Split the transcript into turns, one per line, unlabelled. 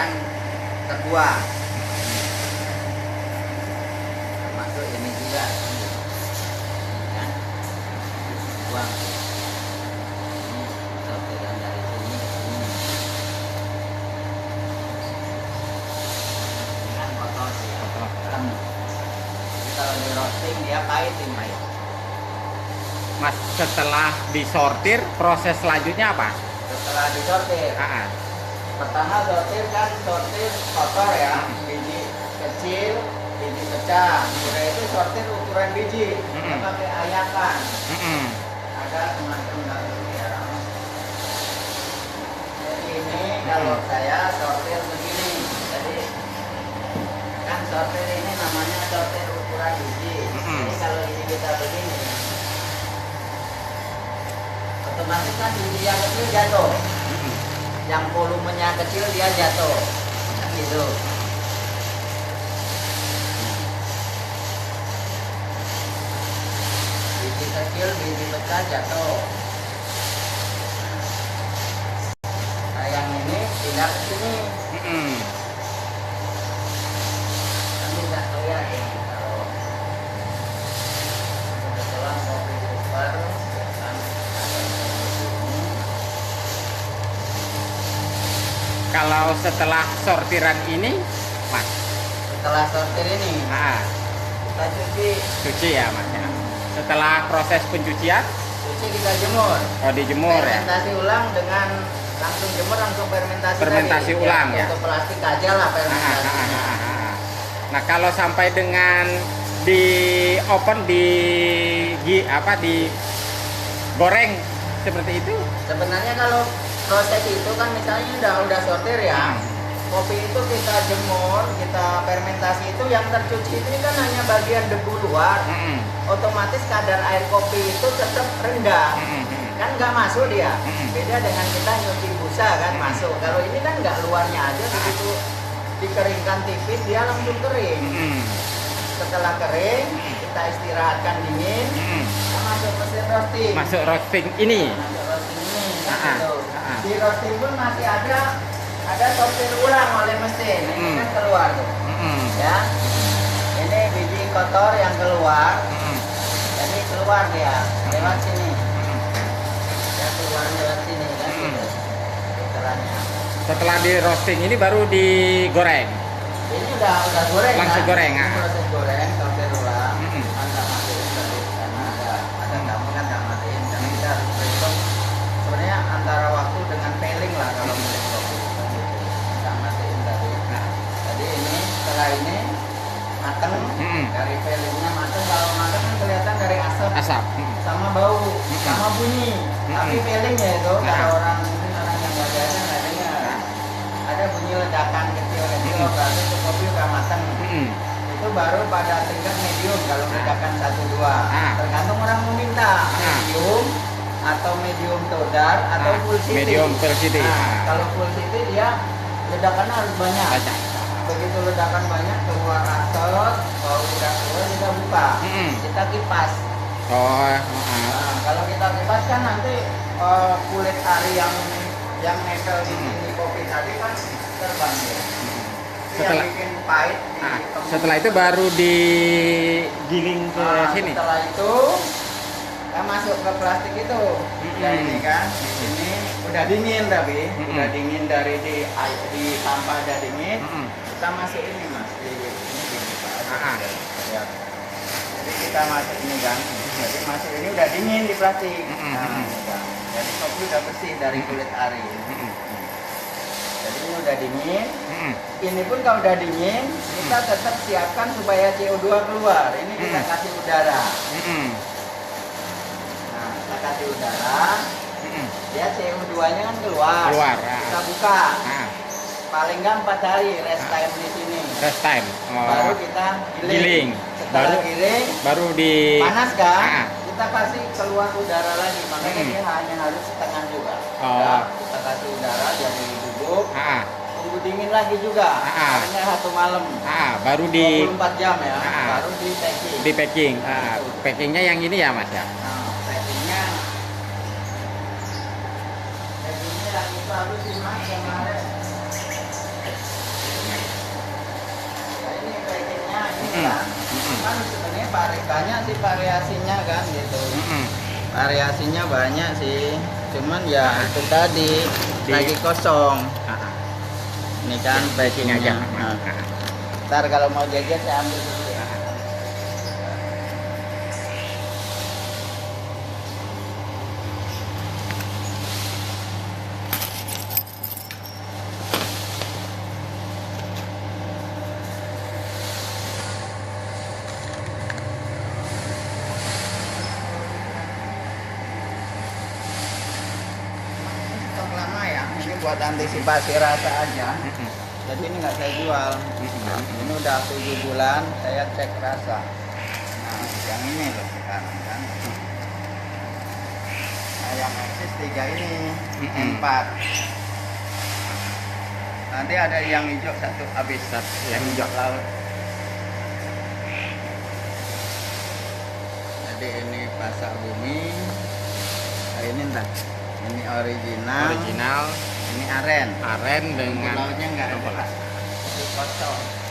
yang terbuang. Termasuk ini juga. Ya. Buang. Ini sortiran dari sini ke sini. Ini kan kotor sih ya. Hitam. Jadi kalau di roasting dia pahit ini.
Mas, setelah disortir proses selanjutnya apa?
Setelah disortir, pertama sortir kotor ya, biji kecil, biji pecah. Udah itu sortir ukuran biji, kita pakai ayakan. Ada semacam daun ya. Jadi ini kalau saya sortir begini, jadi kan sortir ini namanya sortir ukuran biji. Jadi kalau ini kita begini, otomatis kan biji yang kecil jatuh, yang volumenya kecil dia jatuh, kan gitu. Biji kecil, biji pecah jatuh. Nah yang ini pindah ke sini. Kami nggak lihat ya kalau kebetulan kopi super.
Kalau setelah sortiran ini, Mas?
Setelah sortir ini, kita
Cuci ya, Mas ya. Setelah proses pencucian,
cuci kita jemur.
Oh, dijemur ya.
Fermentasi ulang dengan langsung jemur langsung fermentasi.
Fermentasi
tadi.
ulang ya.
Untuk plastik aja lah fermentasinya.
Nah, kalau sampai dengan di open di goreng seperti itu,
sebenarnya kalau proses itu kan misalnya udah sortir ya, kopi itu kita jemur, kita fermentasi, itu yang tercuci ini kan hanya bagian debu luar. Otomatis kadar air kopi itu tetap rendah, kan nggak masuk dia. Beda dengan kita nyuci busa kan masuk. Kalau ini kan nggak, luarnya aja, begitu dikeringkan tipis dia langsung kering. Setelah kering kita istirahatkan dingin, kita masuk mesin roasting.
Masuk roasting ini.
Masuk roasting ini kan gitu. Di roasting pun masih ada sortir ulang oleh mesin. Ini kan keluar tuh. Ya. Ini biji kotor yang keluar. Jadi keluar dia lewat sini. Ya keluar lewat sini kan gitu. Filterannya.
Setelah di roasting ini baru digoreng.
Ini udah goreng.
Langsung
kan?
goreng.
Ini proses goreng, sortir ulang. Anda matiin tadi karena ada tamu kan nggak matiin. Karena kita harus berhitung sebenarnya antara waktu dengan peeling lah kalau milik kopi. Nggak matiin tadi. Jadi ini setelah ini mateng, dari peelingnya mateng. Kalau mateng kan kelihatan dari asap. Sama bau, sama bunyi. Tapi peeling ya itu kalau orang mungkin orang yang nggak biasa nggak dengar. Ada bunyi ledakan kecil-kecil, berarti itu kopi udah mateng. Itu baru pada tingkat medium kalau ledakan 1-2. Tergantung orang meminta medium atau medium todar atau full city.
Medium full city.
Kalau full city dia ledakannya harus banyak. Begitu ledakan banyak keluar asap, bau udah keluar, kita buka, kita kipas. Kalau kita kipas kan nanti kulit ari yang nempel di sini kopi tadi kan terbang ya. Yang bikin pahit.
Setelah itu baru digiling ke sini.
Setelah itu kita masuk ke plastik itu. Ya ini kan, di sini udah dingin tapi udah dingin dari di sampah udah dingin. Kita masuk ini mas, ini ya. Jadi kita masuk ini kan, jadi masuk ini udah dingin di plastik. Jadi kopi udah bersih dari kulit ari. Jadi ini udah dingin. Ini pun kalau udah dingin, kita tetap siapkan supaya CO2 keluar. Ini kita kasih udara. Nah, kita kasih udara. Dia CO2-nya kan keluar. Kita buka. Paling nggak 4 hari rest time di sini.
Rest time.
Baru kita giling. Setelah giling,
baru di
panas kan? Kita kasih keluar udara lagi. Makanya dia hanya harus setengah juga. Kita kasih udara jadi bubuk. Tunggu dingin lagi juga. Hanya 1 malam.
Baru di
24 jam ya. Baru di packing.
Di packing. Packingnya yang ini ya mas ya.
Packingnya yang itu harus sih mas kemarin. kan. Kan sebenarnya banyak sih variasinya kan gitu. Variasinya banyak sih, cuman ya itu tadi lagi kosong. Ini kan packingnya
aja.
nah. Ntar kalau mau jajan saya ambil dulu ya. Stok lama ya, ini buat antisipasi rasa aja. Jadi ini nggak saya jual. Ini udah 7 bulan saya cek rasa. Nah, yang ini loh sekarang kan. Nah, yang eksis 3 ini, 4. Nanti ada yang hijau 1 habis. Yang hijau laut. Jadi ini pasak bumi. Nah, ini entar. Ini original. Ini aren.
Aren dengan
Lautnya nggak ada. Itu kosong.